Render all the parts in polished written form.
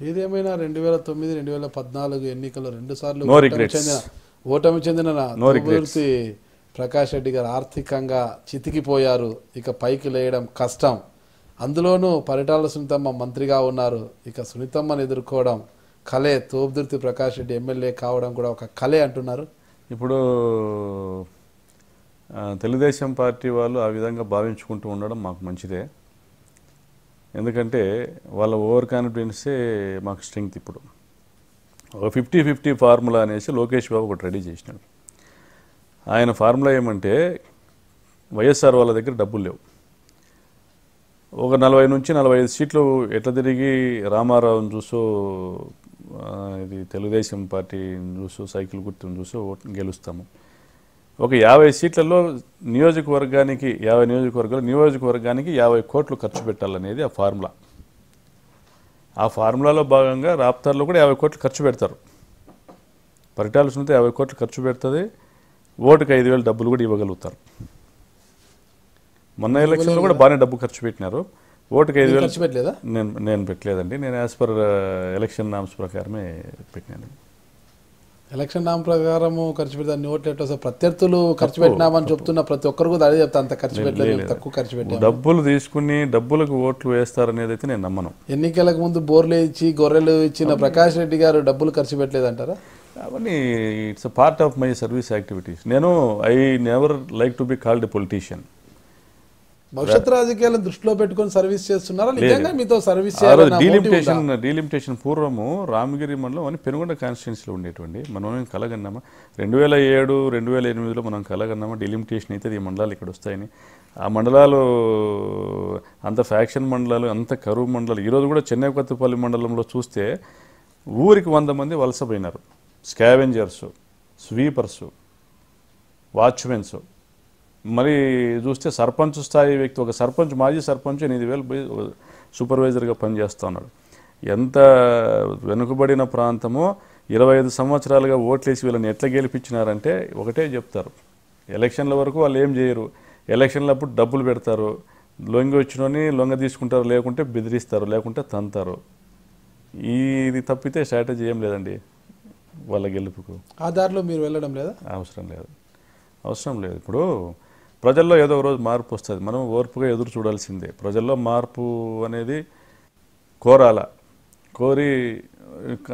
ఏదేమైనా 2009, 2014 ఎన్నికల్లో 2 సార్లు ఓటమి చెందిన తోబుర్తి ప్రకాష్ రెడ్డి గారు ఆర్థికంగా చితికిపోయారు. ఇక పైకి లేయడం కష్టం. అందులోనూ పరిటాల సునీతమ్మ మంత్రిగా ఉన్నారు. ఇక సునీతమ్మను ఎదుర్కోవడం కలే. తోబుర్తి ప్రకాష్ రెడ్డి ఎమ్మెల్యే కావడం కూడా ఒక కలే అంటున్నారు. ఇప్పుడు తెలుగుదేశం పార్టీ వాళ్ళు ఆ విధంగా భావించుకుంటూ ఉండడం మాకు మంచిదే. ఎందుకంటే వాళ్ళ ఓవర్ కాన్ఫిడెన్సే మాకు స్ట్రెంగ్త్. ఇప్పుడు ఒక 50-50 ఫార్ములా అనేసి లోకేష్ బాబు ఒకటి రెడీ చేసినాడు. ఆయన ఫార్ములా ఏమంటే వైఎస్ఆర్ వాళ్ళ దగ్గర డబ్బులు లేవు, ఒక 40 నుంచి 45 సీట్లు ఎట్లా తిరిగి రామారావుని చూసో ఇది తెలుగుదేశం పార్టీని చూసో సైకిల్ గుర్తుని చూసో గెలుస్తాము. ఒక 50 సీట్లలో నియోజకవర్గానికి 50 నియోజకవర్గానికి 50 కోట్లు ఖర్చు పెట్టాలనేది ఆ ఫార్ములా. ఆ ఫార్ములాలో భాగంగా రాప్తార్లో కూడా 50 కోట్లు ఖర్చు పెడతారు. పరిటాల సునీత 50 కోట్లు ఖర్చు పెడుతుంది. ఓటుకు 5,000 డబ్బులు కూడా ఇవ్వగలుగుతారు. మొన్న ఎలక్షన్లో కూడా బాగానే డబ్బు ఖర్చు పెట్టినారు. ఓటుకు 5,000 నేను పెట్టలేదండి. నేను యాజ్ పర్ ఎలక్షన్ నామ్స్ ప్రకారమే పెట్టినాను. ఎలక్షన్ నామ ప్రకారం ఖర్చు పెడతాను. ఓట్లు ఎట్లా ప్రత్యర్థులు ఖర్చు పెట్టినామని చెప్తున్నా ప్రతి ఒక్కరు కూడా అదే చెప్తా, అంత ఖర్చు పెట్టలేదు, తక్కువ ఖర్చు పెట్టారు. డబ్బులు తీసుకుని డబ్బులకు ఓట్లు వేస్తారనేది అయితే నేను నమ్మను. ఎన్నికలకు ముందు బోర్లు ఇచ్చి గొర్రెలు ఇచ్చిన ప్రకాష్ రెడ్డి గారు డబ్బులు ఖర్చు పెట్టలేదంటారా? అవన్నీ it's a part of my service activities. I never like to be called a politician. భవిష్యత్ రాజకీయాలను దృష్టిలో పెట్టుకుని సర్వీస్ చేస్తున్నారా? నిజంగా మీతో సర్వీస్ డీలిమిటేషన్ పూర్వము రామగిరి మండలం అని పెనుగొండ కాన్స్టిట్యున్సీలో ఉండేటువంటి మనం కలగన్నామా 2007, 2008లో మనం కలగన్నామా డీలిమిటేషన్ అయితే ఈ మండలాలు ఇక్కడ వస్తాయని. ఆ మండలాలు అంత ఫ్యాక్షన్ మండలాలు, అంత కరువు మండలాలు. ఈరోజు కూడా చెన్నై కొత్తపల్లి మండలంలో చూస్తే ఊరికి 100 మంది వలస పోయినారు. Scavengers, sweepers, watchmens. మరి చూస్తే సర్పంచ్ స్థాయి వ్యక్తి, ఒక సర్పంచ్, మాజీ సర్పంచ్ 8,000 సూపర్వైజర్గా పనిచేస్తూ ఉన్నాడు. ఎంత వెనుకబడిన ప్రాంతమో 25 సంవత్సరాలుగా ఓట్లేసి వీళ్ళని ఎట్లా గెలిపించినారంటే ఒకటే చెప్తారు, ఎలక్షన్ల వరకు వాళ్ళు ఏం చేయరు, ఎలక్షన్లప్పుడు డబ్బులు పెడతారు, లొంగి వచ్చినోని లొంగ తీసుకుంటారు, లేకుంటే బెదిరిస్తారు, లేకుంటే తంతారు. ఇది తప్పితే స్ట్రాటజీ ఏం లేదండి వాళ్ళ గెలుపుకు. ఆ దారిలో మీరు వెళ్ళడం లేదా? అవసరం లేదు. ఇప్పుడు ప్రజల్లో ఏదో ఒక రోజు మార్పు వస్తుంది. మనం ఓర్పుగా ఎదురు చూడాల్సిందే. ప్రజల్లో మార్పు అనేది కోరి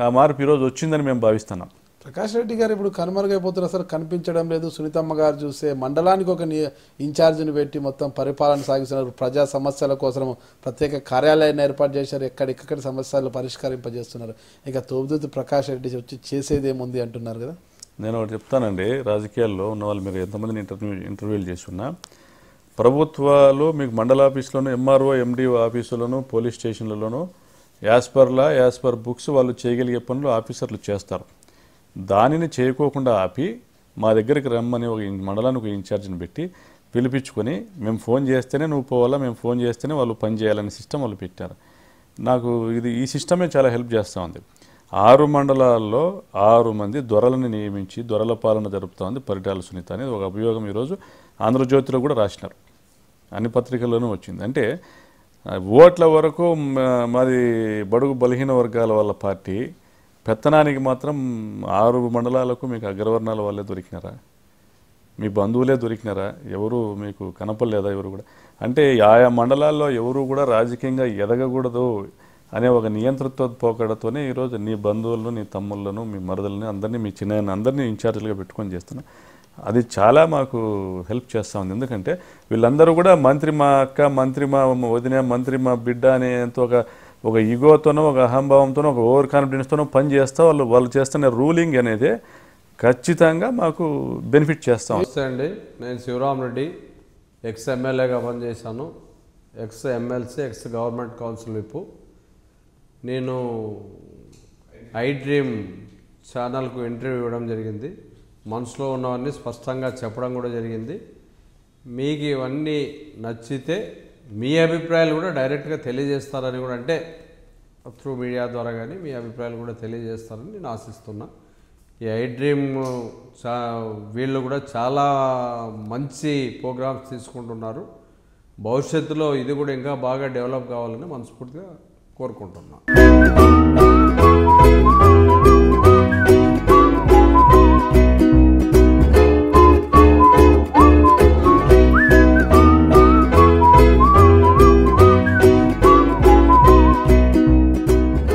ఆ మార్పు ఈరోజు వచ్చిందని మేము భావిస్తున్నాం. ప్రకాష్ రెడ్డి గారు ఇప్పుడు కనుమరుగైపోతున్నారు, అసలు కనిపించడం లేదు. సునీతమ్మ గారు చూస్తే మండలానికి ఒక ఇన్ఛార్జిని పెట్టి మొత్తం పరిపాలన సాగిస్తున్నారు. ప్రజా సమస్యల కోసం ప్రత్యేక కార్యాలయాన్ని ఏర్పాటు చేశారు. ఎక్కడికక్కడ సమస్యలు పరిష్కరింపజేస్తున్నారు. ఇక తోబుర్తి ప్రకాష్ రెడ్డి వచ్చి చేసేది ఏముంది అంటున్నారు కదా. నేను ఒకటి చెప్తానండి, రాజకీయాల్లో ఉన్న వాళ్ళు మీరు ఎంతమందిని ఇంటర్వ్యూలు చేస్తున్నా, ప్రభుత్వాలు మీకు మండల ఆఫీసులోను, ఎంఆర్ఓ, ఎండిఓ ఆఫీసులోను, పోలీస్ స్టేషన్లలోనూ యాజ్ పర్ బుక్స్ వాళ్ళు చేయగలిగే పనులు ఆఫీసర్లు చేస్తారు. దానిని చేయకోకుండా ఆపి మా దగ్గరికి రమ్మని ఒక మండలానికి ఒక ఇన్ఛార్జిని పెట్టి పిలిపించుకొని మేము ఫోన్ చేస్తేనే నువ్వు పోవాలా, మేము ఫోన్ చేస్తేనే వాళ్ళు పని చేయాలనే సిస్టమ్ వాళ్ళు పెట్టారు. నాకు ఈ సిస్టమే చాలా హెల్ప్ చేస్తూ ఉంది. 6 మండలాల్లో 6 మంది దొరలను నియమించి దొరల పాలన జరుపుతూ ఉంది పరిటాల సునీత అనేది ఒక అభియోగం ఈరోజు ఆంధ్రజ్యోతిలో కూడా రాసినారు, అన్ని పత్రికల్లోనూ వచ్చింది. అంటే ఓట్ల వరకు మాది బడుగు బలహీన వర్గాల వాళ్ళ పార్టీ, పెత్తనానికి మాత్రం 6 మండలాలకు మీకు అగ్రవర్ణాల వాళ్ళే దొరికినారా, మీ బంధువులే దొరికినారా, ఎవరు మీకు కనపడలేదా ఎవరు కూడా? అంటే ఆయా మండలాల్లో ఎవరు కూడా రాజకీయంగా ఎదగకూడదు అనే ఒక నియంతృత్వ పోకడతోనే ఈరోజు నీ బంధువులను, నీ తమ్ముళ్ళను, మీ మరదలని అందరినీ, మీ చిన్న అందరినీ ఇన్ఛార్జీలుగా పెట్టుకొని చేస్తున్నా. అది చాలా మాకు హెల్ప్ చేస్తూ ఉంది. ఎందుకంటే వీళ్ళందరూ కూడా మంత్రి మా అక్క, మంత్రి మా వదిన, మంత్రి మా బిడ్డ అనేంత ఒక ఈగోతోనో, ఒక అహంభావంతోనో, ఒక ఓవర్ కాన్ఫిడెన్స్తోనో పని చేస్తూ వాళ్ళు చేస్తున్న రూలింగ్ అనేది ఖచ్చితంగా మాకు బెనిఫిట్ చేస్తాం. నమస్తే అండి, నేను శివరామ్ రెడ్డి, ఎక్స్ ఎమ్మెల్యేగా పనిచేశాను, X MLC, X government council whip. నేను ఐ డ్రీమ్ ఛానల్కు ఇంటర్వ్యూ ఇవ్వడం జరిగింది. మనసులో ఉన్నవన్నీ స్పష్టంగా చెప్పడం కూడా జరిగింది. మీకు ఇవన్నీ నచ్చితే మీ అభిప్రాయాలు కూడా డైరెక్ట్గా తెలియజేస్తారని కూడా, అంటే త్రూ మీడియా ద్వారా కానీ మీ అభిప్రాయాలు కూడా తెలియజేస్తారని నేను ఆశిస్తున్నా. ఈ ఐ డ్రీమ్ వీళ్ళు కూడా చాలా మంచి ప్రోగ్రామ్స్ తీసుకుంటున్నారు. భవిష్యత్తులో ఇది కూడా ఇంకా బాగా డెవలప్ కావాలని మనస్ఫూర్తిగా కోరుకుంటున్నాను.